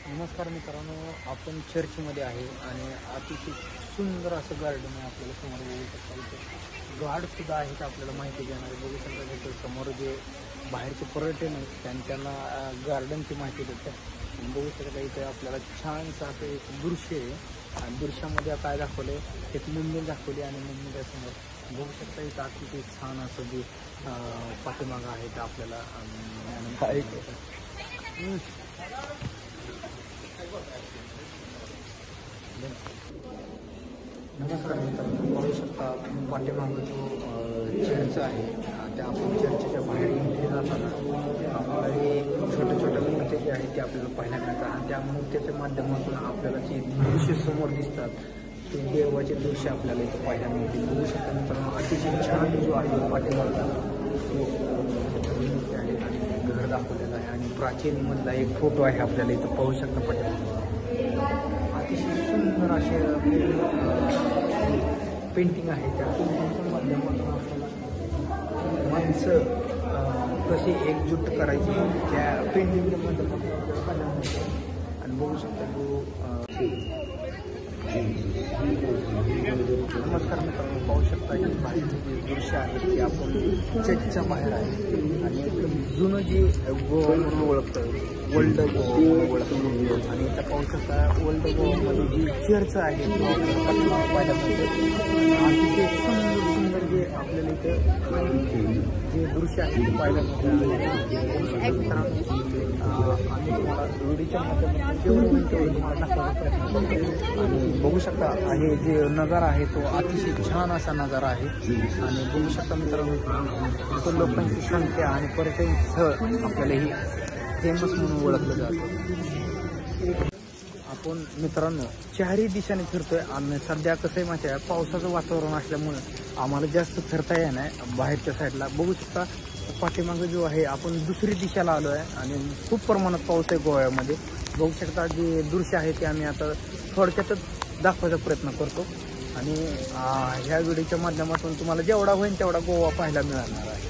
नमस्कार मित्रांनो, आपण चर्चमध्ये आहे आणि अतिशय सुंदर असं गार्डन आहे. आपल्याला समोर बघू शकता. इथे गार्डसुद्धा आहेत आपल्याला माहिती देणारे. बघू शकता त्याच्या समोर जे बाहेरचे पर्यटन आहेत त्यांना गार्डनची माहिती देतात. बघू शकता इथे आपल्याला छानसं असं एक दृश्य आहे आणि दृश्यामध्ये काय दाखवलं आहे, एक मंदिर दाखवली आणि मंदिराच्या समोर बघू शकता इथं अतिशय छान असं जे पाठीमागं आहे ते आपल्याला नमस्कार मित्रांनो, पाहू शकता पाठीमागं जो चर्च आहे त्या आपण चर्चच्या बाहेर एंट्री जाताना आम्हाला हे छोट्या छोट्या मूर्त्या जे आहेत ते आपल्याला पाहायला मिळतात आणि त्या मूर्त्याच्या माध्यमातून आपल्याला जे दृश्य समोर दिसतात ते देवाचे दृश्य आपल्याला इथं पाहायला मिळते. बघू शकता मित्रांनो, अतिशय छान जो आहे पाठीमागचा मूर्ती आहे आणि घर दाखवलेलं आहे आणि प्राचीन मधला एक फोटो आहे आपल्याला इथं पाहू शकता. पाठीमागं अतिशय सुंदर असे पेंटिंग आहे. त्या पेंटिंगच्या माध्यमातून आपल्याला माणसं कशी एकजूट करायची त्या पेंटिंगच्या माध्यमातून आणि बघू शकता तो नमस्कार मित्रांनो, पाहू शकता की बाहेरचे जे दृश्य आहे ते आपण चर्चच्या बाहेर आहे आणि एकदम जुनं जे गोवा म्हणून ओळखतं, वर्ल्ड गोवा म्हणून ओळखतं आणि इथं पाहू शकता वर्ल्ड गोवामध्ये जी चर्च आहे पाहायला मिळते. अतिशय सुंदर सुंदर जे आपल्याला इथं जे दृश्य आहे ते पाहायला मिळतं. आम्ही तुम्हाला व्हिडिओच्या माध्यमातून जेवढं तेवढं तुम्हाला दाखवायचा प्रयत्न करतो आणि बघू शकता हे जे नजारा आहे तो अतिशय छान असा नजारा आहे आणि बघू शकता मित्रांनो इथं लोकांची संख्या आणि पर्यटन स्थळ आपल्याला ही फेमस म्हणून ओळखलं जातं. आपण मित्रांनो चारही दिशाने फिरतोय. आम्ही सध्या कसं आहे माहिती आहे, पावसाचं वातावरण असल्यामुळं आम्हाला जास्त फिरता येत नाही बाहेरच्या साईडला. बघू शकता पाठीमागं जो आहे आपण दुसरी दिशेला आलो आहे आणि खूप प्रमाणात पाऊस आहे गोव्यामध्ये. बघू शकता जे दृश्य आहे ते आम्ही आता थोडक्यातच दाखवायचा प्रयत्न करतो आणि ह्या व्हिडिओच्या माध्यमातून तुम्हाला जेवढा होईल तेवढा गोवा पाहायला मिळणार आहे.